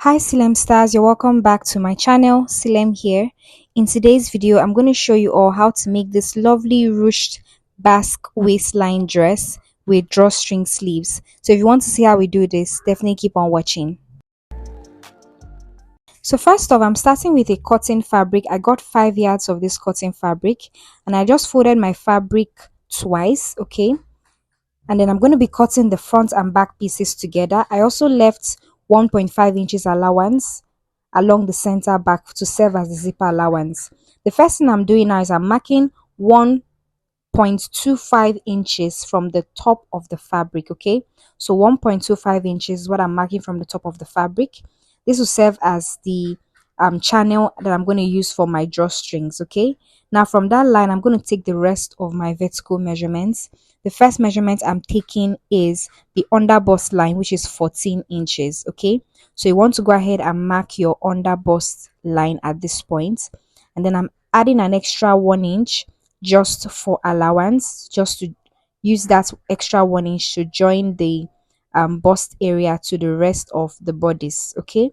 Hi Silem stars, you're welcome back to my channel. Silem here. In today's video, I'm going to show you all how to make this lovely ruched basque waistline dress with drawstring sleeves. So if you want to see how we do this, definitely keep on watching. So first off, I'm starting with a cotton fabric. I got 5 yards of this cotton fabric and I just folded my fabric twice, okay? And then I'm going to be cutting the front and back pieces together. I also left 1.5 inches allowance along the center back to serve as the zipper allowance. The first thing I'm doing now is I'm marking 1.25 inches from the top of the fabric, okay? So 1.25 inches is what I'm marking from the top of the fabric. This will serve as the channel that I'm going to use for my drawstrings, okay? Now from that line, I'm going to take the rest of my vertical measurements. The first measurement I'm taking is the under bust line, which is 14 inches, okay? So you want to go ahead and mark your under bust line at this point. And then I'm adding an extra 1 inch just for allowance, just to use that extra 1 inch to join the bust area to the rest of the bodice, okay?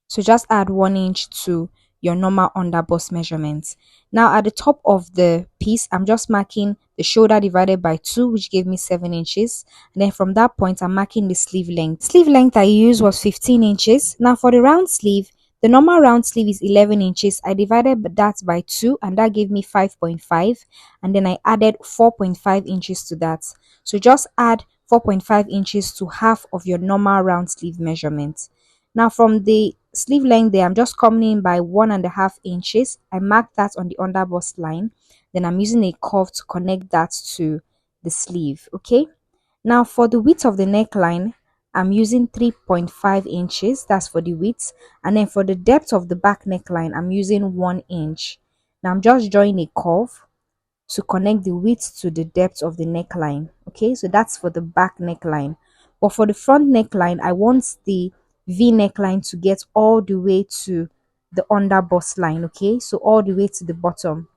So just add 1 inch to your normal under bust measurements. Now at the top of the piece, I'm just marking the shoulder divided by 2, which gave me 7 inches. And then from that point, I'm marking the sleeve length. Sleeve length I used was 15 inches. Now for the round sleeve, the normal round sleeve is 11 inches. I divided that by 2 and that gave me 5.5. And then I added 4.5 inches to that. So just add 4.5 inches to half of your normal round sleeve measurement. Now from the sleeve length there, I'm just coming in by 1.5 inches. I mark that on the under bust line. Then I'm using a curve to connect that to the sleeve, okay? Now for the width of the neckline, I'm using 3.5 inches. That's for the width. And then for the depth of the back neckline, I'm using 1 inch. Now I'm just drawing a curve to connect the width to the depth of the neckline, okay? So that's for the back neckline. But for the front neckline, I want the V neckline to get all the way to the under bust line, okay? So all the way to the bottom.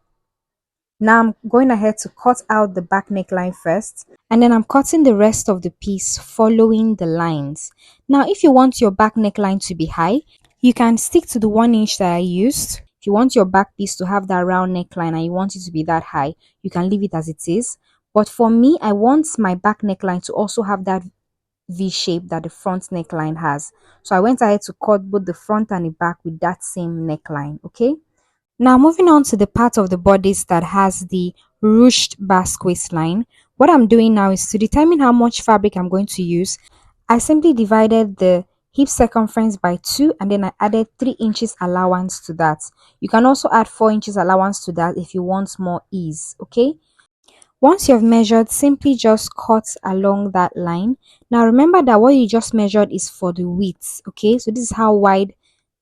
Now I'm going ahead to cut out the back neckline first, and then I'm cutting the rest of the piece following the lines. Now if you want your back neckline to be high, you can stick to the 1 inch that I used. If you want your back piece to have that round neckline and you want it to be that high, you can leave it as it is. But for me, I want my back neckline to also have that V shape that the front neckline has. So I went ahead to cut both the front and the back with that same neckline, okay? Now moving on to the part of the bodice that has the ruched basque waistline. What I'm doing now is to determine how much fabric I'm going to use. I simply divided the hip circumference by 2 and then I added 3 inches allowance to that. You can also add 4 inches allowance to that if you want more ease, okay? Once you've measured, simply just cut along that line. Now remember that what you just measured is for the width, okay? So this is how wide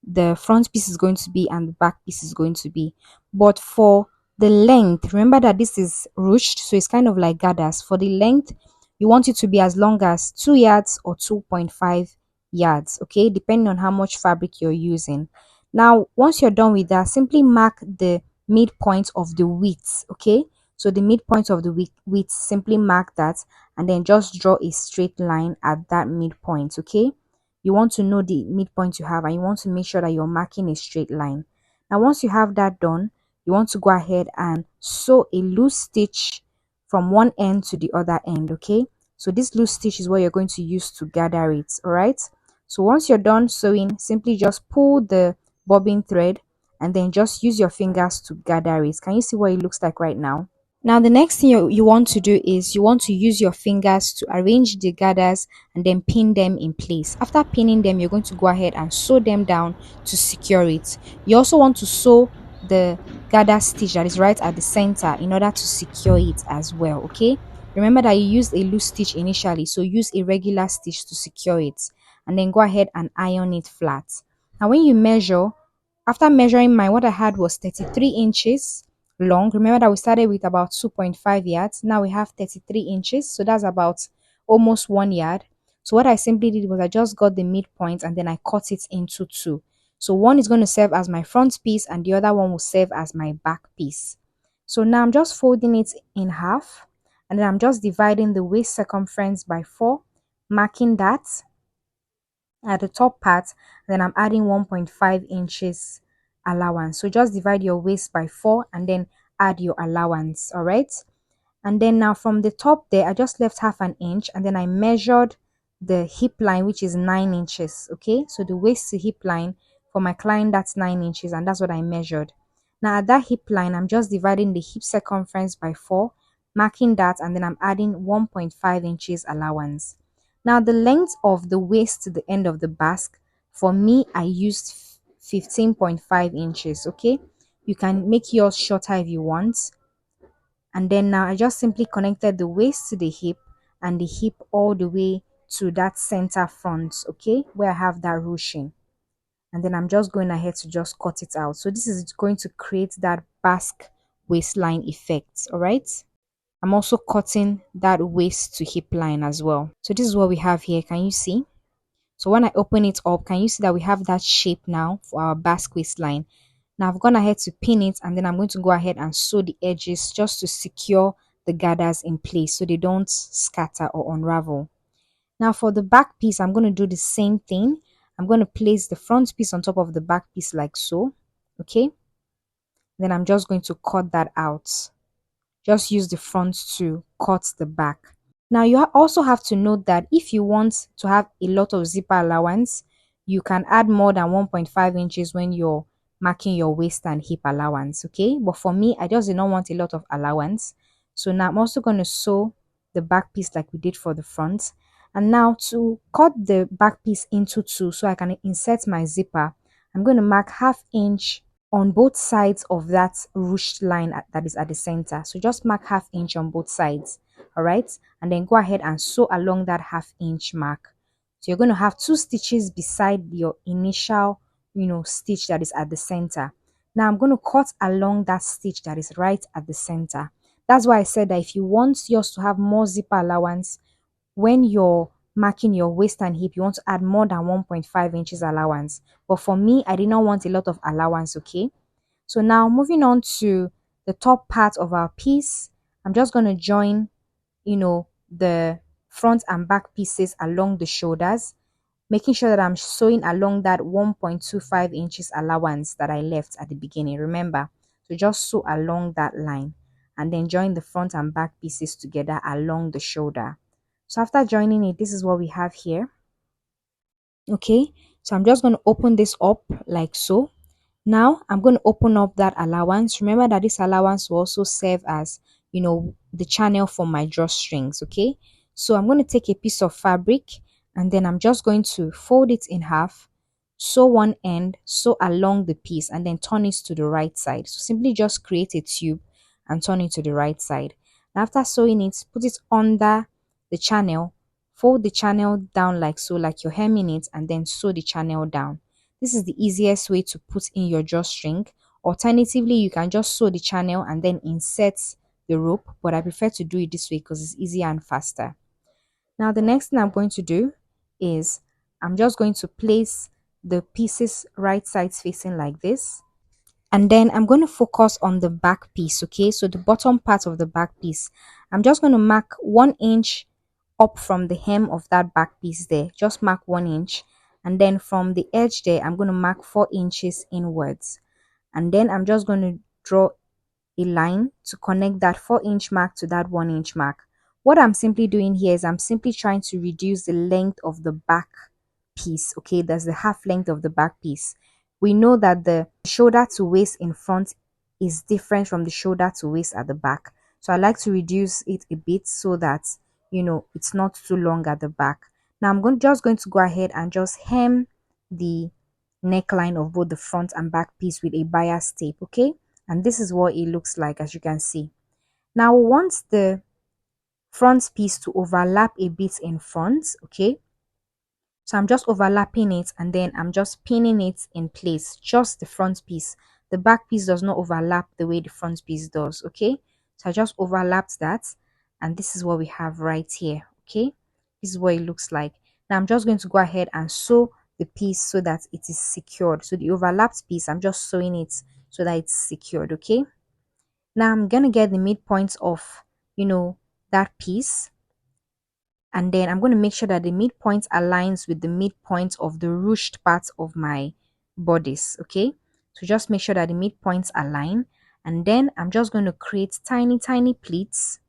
the front piece is going to be and the back piece is going to be. But for the length, remember that this is ruched, so it's kind of like gathers. For the length, you want it to be as long as 2 yards or 2.5 yards, okay, depending on how much fabric you're using. Now once you're done with that, simply mark the midpoint of the width, okay? So the midpoint of the width, simply mark that and then just draw a straight line at that midpoint, okay? You want to know the midpoint you have and you want to make sure that you're marking a straight line. Now once you have that done, you want to go ahead and sew a loose stitch from one end to the other end, okay? So this loose stitch is what you're going to use to gather it, all right? So once you're done sewing, simply just pull the bobbin thread and then just use your fingers to gather it. Can you see what it looks like right now? Now the next thing you want to do is you want to use your fingers to arrange the gathers and then pin them in place. After pinning them, you're going to go ahead and sew them down to secure it. You also want to sew the gather stitch that is right at the center in order to secure it as well, okay? Remember that you used a loose stitch initially, so use a regular stitch to secure it and then go ahead and iron it flat. Now when you measure, after measuring mine, what I had was 33 inches long. Remember that we started with about 2.5 yards. Now we have 33 inches, so that's about almost 1 yard. So what I simply did was I just got the midpoint and then I cut it into 2. So one is going to serve as my front piece and the other one will serve as my back piece. So now I'm just folding it in half and then I'm just dividing the waist circumference by 4, marking that. at the top part, then I'm adding 1.5 inches allowance. So just divide your waist by 4 and then add your allowance. All right. And then now from the top there, I just left half an inch and then I measured the hip line, which is 9 inches. Okay, so the waist to hip line for my client, that's 9 inches, and that's what I measured. Now at that hip line, I'm just dividing the hip circumference by 4, marking that, and then I'm adding 1.5 inches allowance. Now the length of the waist to the end of the basque, for me, I used 15.5 inches. Okay, you can make yours shorter if you want. And then now I just simply connected the waist to the hip and the hip all the way to that center front, okay, where I have that ruching. And then I'm just going ahead to just cut it out. So this is going to create that basque waistline effect. All right, I'm also cutting that waist to hip line as well. So this is what we have here. Can you see? So when I open it up, can you see that we have that shape now for our basque waistline? Now I've gone ahead to pin it, and then I'm going to go ahead and sew the edges just to secure the gathers in place so they don't scatter or unravel. Now for the back piece, I'm going to do the same thing. I'm going to place the front piece on top of the back piece like so. Okay. Then I'm just going to cut that out. Just use the front to cut the back. Now you also have to note that if you want to have a lot of zipper allowance, you can add more than 1.5 inches when you're marking your waist and hip allowance, okay? But for me, I just did not want a lot of allowance. So now I'm also going to sew the back piece like we did for the front. And now to cut the back piece into two so I can insert my zipper, I'm going to mark ½ inch on both sides of that ruched line that is at the center. So just mark ½ inch on both sides. All right, and then go ahead and sew along that ½ inch mark. So you're going to have 2 stitches beside your initial stitch that is at the center. Now I'm going to cut along that stitch that is right at the center. That's why I said that if you want yours to have more zipper allowance, when you're marking your waist and hip, you want to add more than 1.5 inches allowance. But for me, I did not want a lot of allowance. Okay, so now moving on to the top part of our piece, I'm just going to join the front and back pieces along the shoulders, making sure that I'm sewing along that 1.25 inches allowance that I left at the beginning. Remember, so just sew along that line and then join the front and back pieces together along the shoulder. So after joining it, this is what we have here. Okay, so I'm just going to open this up like so. Now I'm going to open up that allowance. Remember that this allowance will also serve as, the channel for my drawstrings. Okay, so I'm going to take a piece of fabric and then I'm just going to fold it in half, sew one end, sew along the piece, and then turn it to the right side. So simply just create a tube and turn it to the right side. And after sewing it, put it under the channel, fold the channel down like so, like you're hemming it, and then sew the channel down. This is the easiest way to put in your drawstring. Alternatively, you can just sew the channel and then insert the rope, but I prefer to do it this way because it's easier and faster. Now the next thing I'm going to do is I'm just going to place the pieces right sides facing like this, and then I'm going to focus on the back piece. Okay, so the bottom part of the back piece, I'm just going to mark 1 inch up from the hem of that back piece there. Just mark 1 inch, and then from the edge there I'm going to mark 4 inches inwards, and then I'm just going to draw a line to connect that 4-inch mark to that 1-inch mark. What I'm simply doing here is I'm simply trying to reduce the length of the back piece. Okay, that's the half length of the back piece. We know that the shoulder to waist in front is different from the shoulder to waist at the back, so I like to reduce it a bit so that it's not too long at the back. Now I'm just going to go ahead and just hem the neckline of both the front and back piece with a bias tape. Okay, and this is what it looks like, as you can see. Now we want the front piece to overlap a bit in front. Okay, so I'm just overlapping it and then I'm just pinning it in place, just the front piece. The back piece does not overlap the way the front piece does. Okay, so I just overlapped that, and this is what we have right here. Okay, this is what it looks like. Now I'm just going to go ahead and sew the piece so that it is secured. So the overlapped piece, I'm just sewing it so that it's secured. Okay, now I'm gonna get the midpoints of that piece, And then I'm going to make sure that the midpoint aligns with the midpoint of the ruched part of my bodice. Okay, so just make sure that the midpoints align, and then I'm just going to create tiny pleats,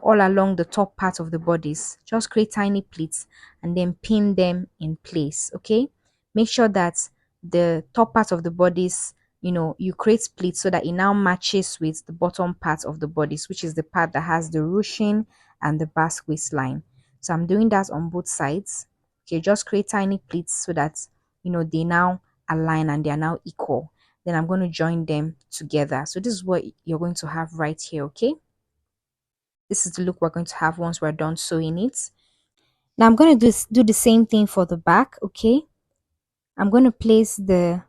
all along the top part of the bodice. Just create tiny pleats and then pin them in place. Okay, make sure that the top part of the bodice, you create pleats so that it now matches with the bottom part of the bodice, which is the part that has the ruching and the basque waistline. So I'm doing that on both sides. Okay, just create tiny pleats so that they now align and they are now equal. Then I'm going to join them together. So this is what you're going to have right here. Okay, this is the look we're going to have once we're done sewing it. Now I'm going to do the same thing for the back. Okay, I'm going to place the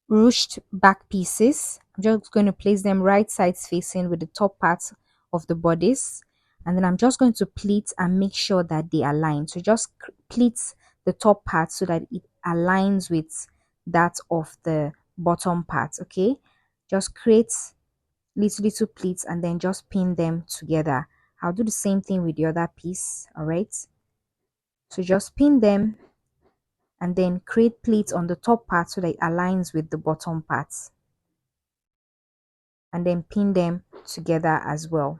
ruched back pieces. I'm just going to place them right sides facing with the top part of the bodice, and then I'm just going to pleat and make sure that they align. So just pleat the top part so that it aligns with that of the bottom part. Okay, just create little pleats and then just pin them together. I'll do the same thing with the other piece. All right, so just pin them and then create pleats on the top part so that it aligns with the bottom parts, and then pin them together as well.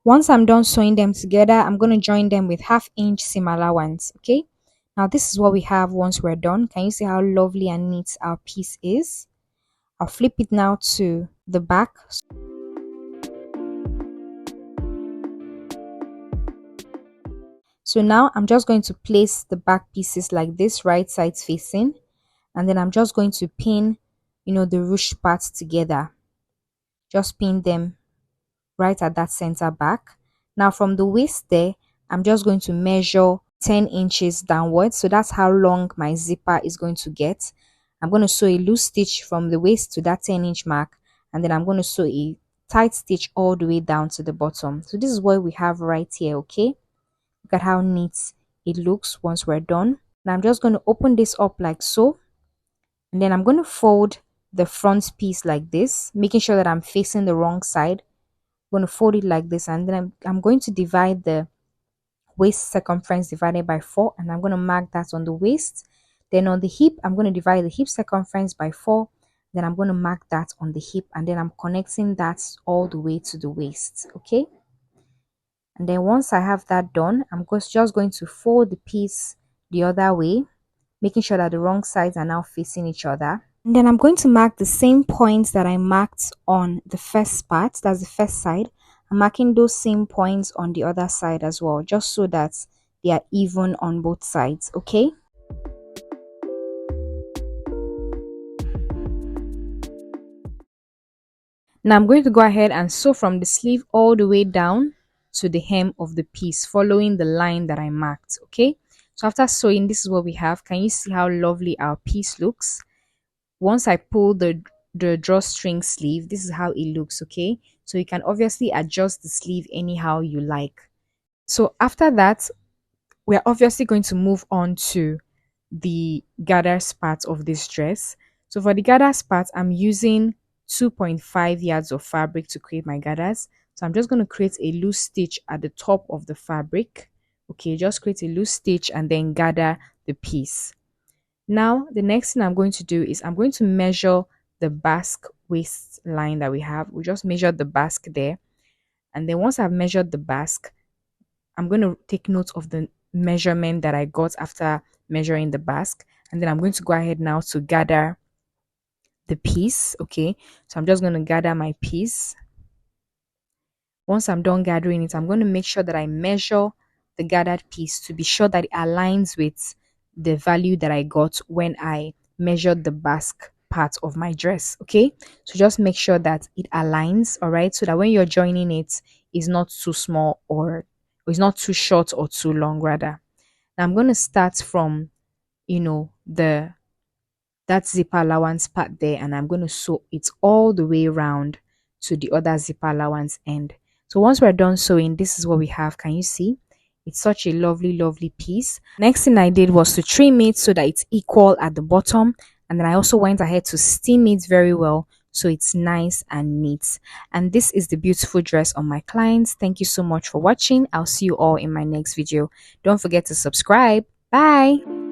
Once I'm done sewing them together, I'm going to join them with 1/2 inch seam allowance. Okay, now this is what we have once we're done. Can you see how lovely and neat our piece is? I'll flip it now to the back. So now I'm just going to place the back pieces like this, right sides facing, and then I'm just going to pin, the ruched parts together. Just pin them right at that center back. Now from the waist there, I'm just going to measure 10 inches downwards. So that's how long my zipper is going to get. I'm going to sew a loose stitch from the waist to that 10-inch mark, and then I'm going to sew a tight stitch all the way down to the bottom. So this is what we have right here. Okay, look at how neat it looks once we're done. Now I'm just going to open this up like so, and then I'm going to fold the front piece like this, making sure that I'm facing the wrong side. I'm going to fold it like this, and then I'm going to divide the waist circumference divided by 4, and I'm going to mark that on the waist. Then on the hip, I'm going to divide the hip circumference by 4, then I'm going to mark that on the hip, and then I'm connecting that all the way to the waist. Okay, and then once I have that done, I'm just going to fold the piece the other way, making sure that the wrong sides are now facing each other. And then I'm going to mark the same points that I marked on the first part, that's the first side. I'm marking those same points on the other side as well, just so that they are even on both sides. Okay, now I'm going to go ahead and sew from the sleeve all the way down to the hem of the piece, following the line that I marked. Okay, so after sewing, this is what we have. Can you see how lovely our piece looks? Once I pull the drawstring sleeve, this is how it looks. Okay, so you can obviously adjust the sleeve anyhow you like. So after that, we're obviously going to move on to the gathers part of this dress. So for the gathers part, I'm using 2.5 yards of fabric to create my gathers. So I'm just going to create a loose stitch at the top of the fabric. Okay, just create a loose stitch and then gather the piece. Now, the next thing I'm going to do is I'm going to measure the basque waistline that we have. We just measured the basque there. And then once I've measured the basque, I'm going to take note of the measurement that I got after measuring the basque. And then I'm going to go ahead now to gather the piece. Okay, so I'm just going to gather my piece. Once I'm done gathering it, I'm going to make sure that I measure the gathered piece to be sure that it aligns with the value that I got when I measured the basque part of my dress. Okay, so just make sure that it aligns, all right, so that when you're joining it, it's not too small or it's not too short or too long rather. Now I'm going to start from the that zipper allowance part there, and I'm going to sew it all the way around to the other zipper allowance end. So once we're done sewing, this is what we have. Can you see? It's such a lovely piece. Next thing I did was to trim it so that it's equal at the bottom, and then I also went ahead to steam it very well so it's nice and neat. And this is the beautiful dress on my clients. Thank you so much for watching. I'll see you all in my next video. Don't forget to subscribe. Bye.